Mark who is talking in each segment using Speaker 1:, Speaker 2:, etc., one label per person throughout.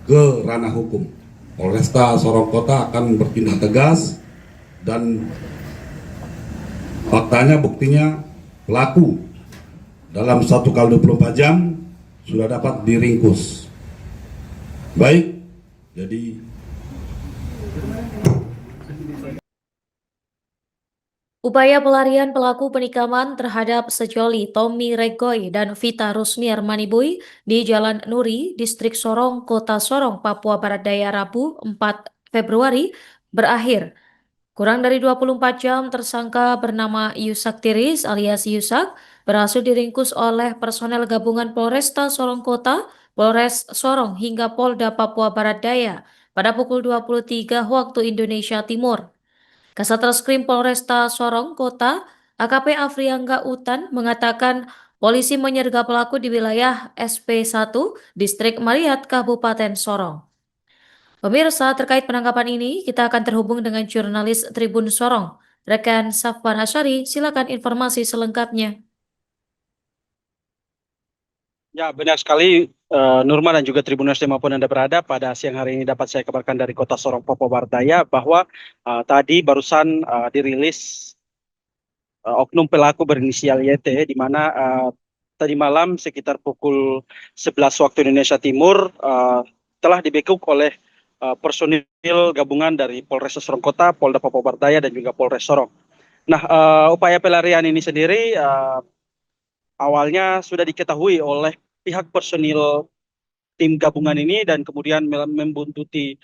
Speaker 1: ke ranah hukum. Polresta Sorong Kota akan bertindak tegas dan faktanya, buktinya pelaku dalam 1x24 jam sudah dapat diringkus. Baik, jadi
Speaker 2: upaya pelarian pelaku penikaman terhadap sejoli Tommy Regoy dan Vita Rusmiar Manibui di Jalan Nuri, Distrik Sorong, Kota Sorong, Papua Barat Daya Rabu 4 Februari berakhir. Kurang dari 24 jam, tersangka bernama Yusak Tiris alias Yusak berhasil diringkus oleh personel gabungan Polresta Sorong Kota, Polres Sorong hingga Polda Papua Barat Daya pada pukul 23 waktu Indonesia Timur. Kasat Reskrim Polresta Sorong Kota, AKP Afriangga Utan mengatakan polisi menyergap pelaku di wilayah SP1, Distrik Mariat, Kabupaten Sorong. Pemirsa, terkait penangkapan ini, kita akan terhubung dengan jurnalis Tribun Sorong. Rekan Safwan Asyari, silakan informasi selengkapnya.
Speaker 3: Ya, benar sekali Nurma dan juga Tribuners dimanapun Anda berada. Pada siang hari ini dapat saya kabarkan dari Kota Sorong, Papua Barat Daya bahwa tadi barusan dirilis oknum pelaku berinisial YT, di mana tadi malam sekitar pukul 11 waktu Indonesia Timur telah dibekuk oleh personil gabungan dari Polres Sorong Kota, Polda Papua Barat Daya, dan juga Polres Sorong. Nah, upaya pelarian ini sendiri awalnya sudah diketahui oleh pihak personil tim gabungan ini dan kemudian membuntuti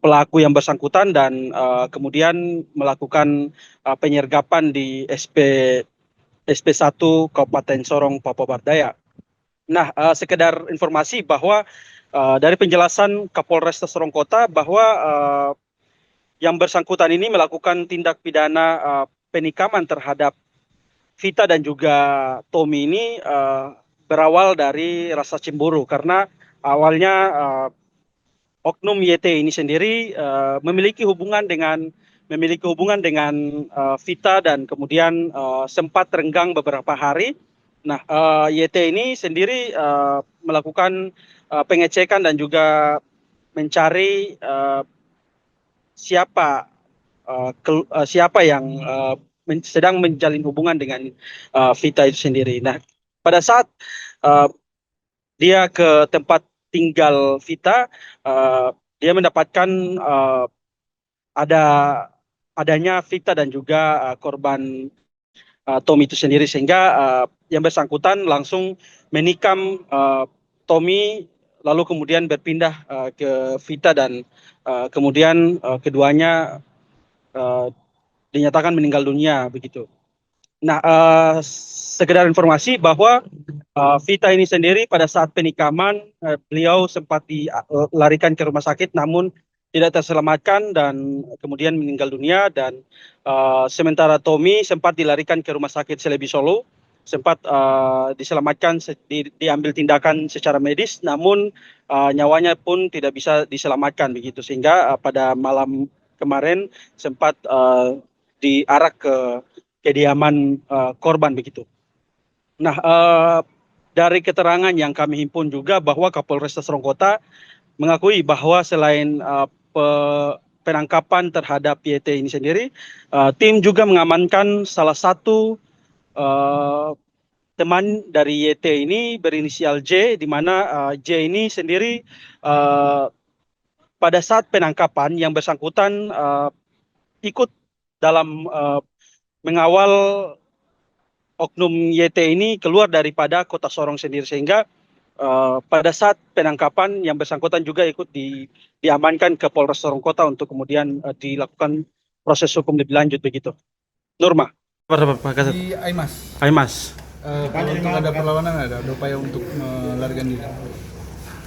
Speaker 3: pelaku yang bersangkutan dan kemudian melakukan penyergapan di SP1 Kabupaten Sorong, Papua Barat Daya. Nah, sekedar informasi bahwa dari penjelasan Kapolres Sorong Kota bahwa yang bersangkutan ini melakukan tindak pidana penikaman terhadap Vita dan juga Tommy ini berawal dari rasa cemburu karena awalnya oknum YT ini sendiri memiliki hubungan dengan Vita dan kemudian sempat renggang beberapa hari. Nah, YT ini sendiri melakukan pengecekan dan juga mencari siapa yang sedang menjalin hubungan dengan Vita itu sendiri. Nah, pada saat dia ke tempat tinggal Vita, dia mendapatkan adanya Vita dan juga korban Tommy itu sendiri, sehingga yang bersangkutan langsung menikam Tommy, lalu kemudian berpindah ke Vita dan kemudian keduanya dinyatakan meninggal dunia begitu. Nah, sekedar informasi bahwa Vita ini sendiri pada saat penikaman beliau sempat dilarikan ke rumah sakit namun tidak terselamatkan dan kemudian meninggal dunia, dan sementara Tommy sempat dilarikan ke rumah sakit Selebi Solo, sempat diselamatkan, diambil tindakan secara medis namun nyawanya pun tidak bisa diselamatkan begitu, sehingga pada malam kemarin sempat diarak ke kediaman korban begitu. Nah, dari keterangan yang kami himpun juga bahwa Kapolres Sorong Kota mengakui bahwa selain penangkapan terhadap YT ini sendiri, tim juga mengamankan salah satu teman dari YT ini berinisial J, di mana J ini sendiri pada saat penangkapan yang bersangkutan ikut dalam mengawal oknum YT ini keluar daripada Kota Sorong sendiri, sehingga pada saat penangkapan yang bersangkutan juga ikut diamankan ke Polres Sorong Kota untuk kemudian dilakukan proses hukum lebih lanjut begitu. Nurma.
Speaker 4: Di Aimas. Kalau untuk ada perlawanan, ada upaya untuk melarikan diri.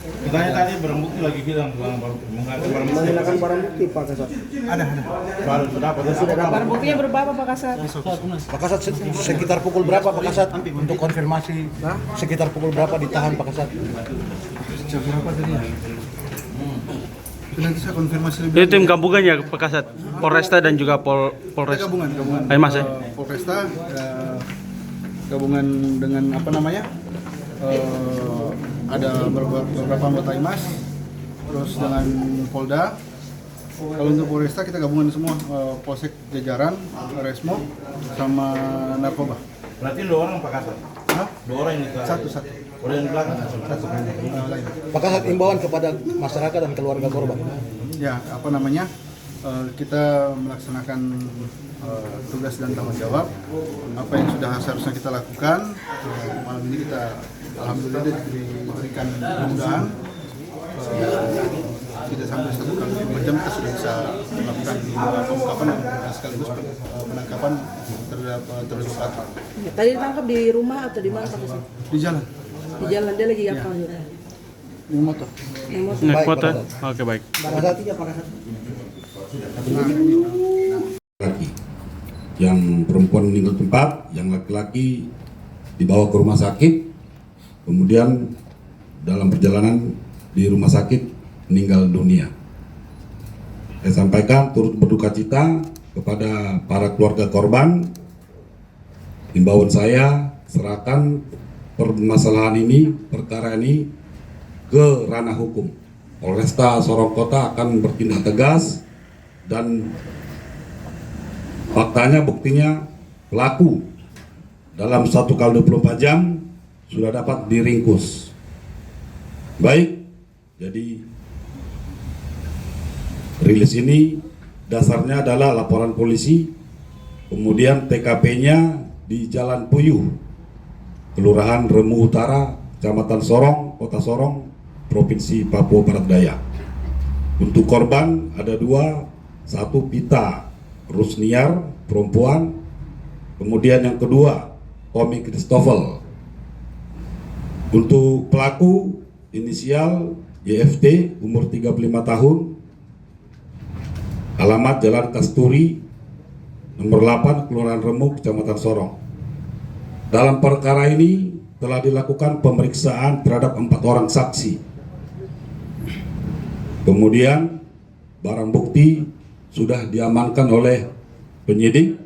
Speaker 5: Katanya tadi barang bukti lagi bilang
Speaker 6: menggunakan barang bukti Pak Kasat.
Speaker 4: Ada.
Speaker 6: Barang buktinya berapa Pak Kasat?
Speaker 7: Pak Kasat sekitar pukul berapa Pak Kasat untuk konfirmasi? Sekitar pukul berapa ditahan Pak Kasat?
Speaker 4: Sejak berapa tadi ya? Itu nanti saya konfirmasi lebih.
Speaker 3: Itu tim gabungan ya Pak Kasat, Polresta dan juga Polres.
Speaker 4: Gabungan.
Speaker 3: Aimas ya.
Speaker 4: Polresta gabungan dengan apa namanya? Ada beberapa anggota Aimas terus dengan Polda. Kalau untuk Polresta kita gabungan semua, Polsek jajaran, Resmo, sama narkoba.
Speaker 5: Berarti 2 orang Pak Kasat?
Speaker 4: Hah?
Speaker 5: 2 orang yang di
Speaker 4: Satu.
Speaker 5: Orang yang di belakang?
Speaker 4: Satu. Lain.
Speaker 7: Pak Kasat, imbauan kepada masyarakat dan keluarga korban.
Speaker 4: Ya, apa namanya? Kita melaksanakan tugas dan tanggung jawab. Apa yang sudah seharusnya kita lakukan, malam ini kita alhamdulillah diberikan kemudahan. Tidak sampai 1 jam kita sudah bisa melakukan pengungkapan dan sekaligus penangkapan terhadap terduga pelaku.
Speaker 6: Tadi ditangkap di rumah atau di mana Pak Kasat?
Speaker 4: Di jalan.
Speaker 6: Di jalan dia lagi apa?
Speaker 4: Di motor.
Speaker 6: Yang motor.
Speaker 7: Baik, Pak Kasat.
Speaker 3: Oke, baik.
Speaker 7: Pak Kasat,
Speaker 1: Laki. Yang perempuan meninggal tempat, yang laki-laki dibawa ke rumah sakit, kemudian dalam perjalanan di rumah sakit meninggal dunia. Saya sampaikan turut berduka cita kepada para keluarga korban. Himbauan saya, serahkan permasalahan ini, perkara ini ke ranah hukum. Polresta Sorong Kota akan bertindak tegas dan faktanya, buktinya pelaku dalam 1x24 jam sudah dapat diringkus. Baik, jadi rilis ini dasarnya adalah laporan polisi, kemudian TKP-nya di Jalan Puyuh, Kelurahan Remu Utara, Kecamatan Sorong, Kota Sorong, Provinsi Papua Barat Daya. Untuk korban ada 2, 1 Pita Rusniar, perempuan, kemudian yang kedua Tommy Christoffel. Untuk pelaku inisial YFT, umur 35 tahun, alamat Jalan Kasturi, nomor 8, Kelurahan Remu, Kecamatan Sorong. Dalam perkara ini telah dilakukan pemeriksaan terhadap 4 orang saksi. Kemudian barang bukti sudah diamankan oleh penyidik,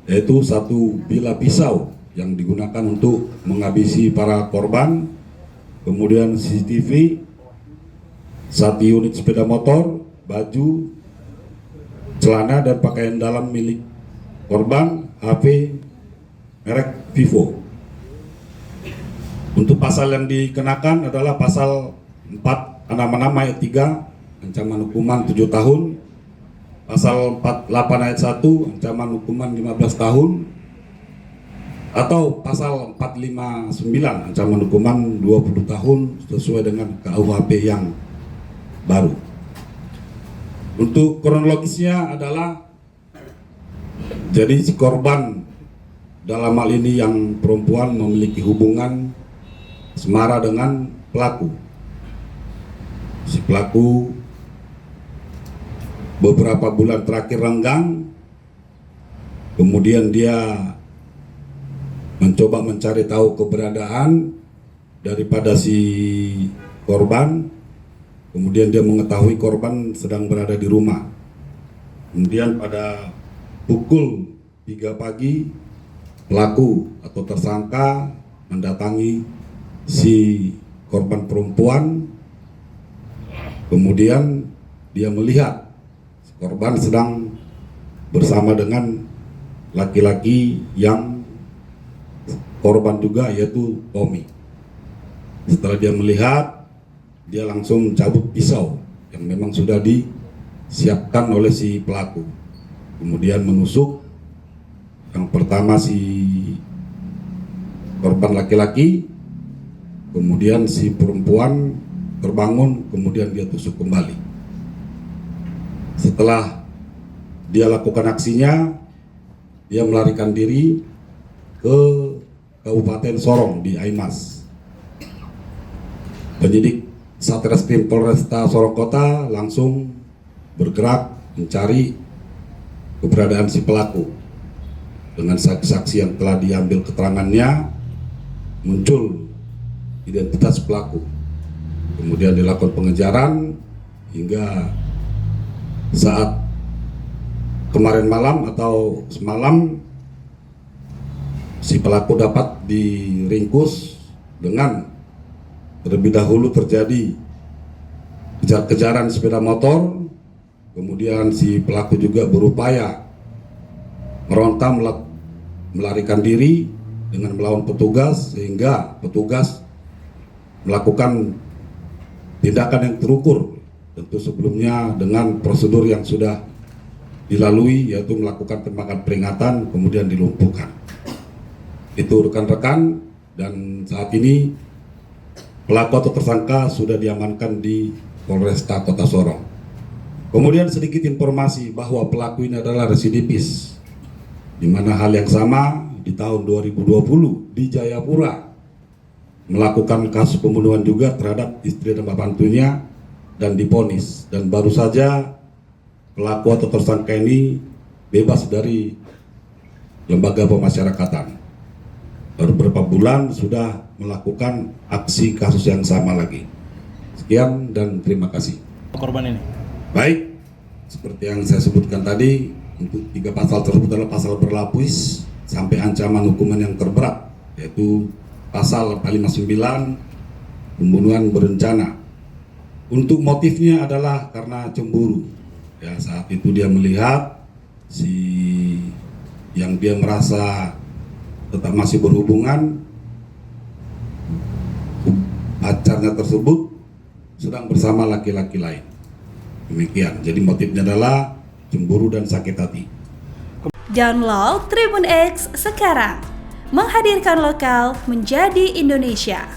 Speaker 1: yaitu 1 bilah pisau yang digunakan untuk menghabisi para korban, kemudian CCTV, 1 unit sepeda motor, baju, celana dan pakaian dalam milik korban, HP merek Vivo. Untuk pasal yang dikenakan adalah pasal 466 ayat 3, ancaman hukuman 7 tahun, pasal 48 ayat 1, ancaman hukuman 15 tahun, atau pasal 459, ancaman hukuman 20 tahun sesuai dengan KUHP yang baru. Untuk kronologisnya adalah, jadi si korban dalam hal ini yang perempuan memiliki hubungan asmara dengan pelaku. Si pelaku beberapa bulan terakhir renggang, kemudian dia mencoba mencari tahu keberadaan daripada si korban. Kemudian dia mengetahui korban sedang berada di rumah. Kemudian pada pukul 3 pagi, pelaku atau tersangka mendatangi si korban perempuan. Kemudian dia melihat si korban sedang bersama dengan laki-laki yang korban juga, yaitu Tommy. Setelah dia melihat, dia langsung mencabut pisau yang memang sudah disiapkan oleh si pelaku. Kemudian menusuk yang pertama si korban laki-laki, kemudian si perempuan terbangun, kemudian dia tusuk kembali. Setelah dia lakukan aksinya, dia melarikan diri ke Kabupaten Sorong di Aimas. Penyidik Satreskrim Polresta Sorong Kota langsung bergerak mencari keberadaan si pelaku. Dengan saksi-saksi yang telah diambil keterangannya, muncul identitas pelaku. Kemudian dilakukan pengejaran hingga saat kemarin malam atau semalam si pelaku dapat diringkus dengan terlebih dahulu terjadi kejar-kejaran sepeda motor. Kemudian si pelaku juga berupaya meronta melarikan diri dengan melawan petugas, sehingga petugas melakukan tindakan yang terukur, tentu sebelumnya dengan prosedur yang sudah dilalui, yaitu melakukan tembakan peringatan kemudian dilumpuhkan. Itu rekan-rekan, dan saat ini pelaku atau tersangka sudah diamankan di Polresta Kota Sorong. Kemudian sedikit informasi bahwa pelaku ini adalah residivis, di mana hal yang sama di tahun 2020 di Jayapura melakukan kasus pembunuhan juga terhadap istri dan pembantunya dan divonis, dan baru saja pelaku atau tersangka ini bebas dari lembaga pemasyarakatan. Baru beberapa bulan sudah melakukan aksi kasus yang sama lagi. Sekian dan terima kasih.
Speaker 5: Korban ini.
Speaker 1: Baik, seperti yang saya sebutkan tadi, untuk 3 pasal tersebut adalah pasal berlapis sampai ancaman hukuman yang terberat, yaitu pasal 59 pembunuhan berencana. Untuk motifnya adalah karena cemburu. Ya, saat itu dia melihat si yang dia merasa tetap masih berhubungan, pacarnya tersebut sedang bersama laki-laki lain. Demikian. Jadi motifnya adalah cemburu dan sakit hati.
Speaker 8: Download Tribun X sekarang. Menghadirkan lokal menjadi Indonesia.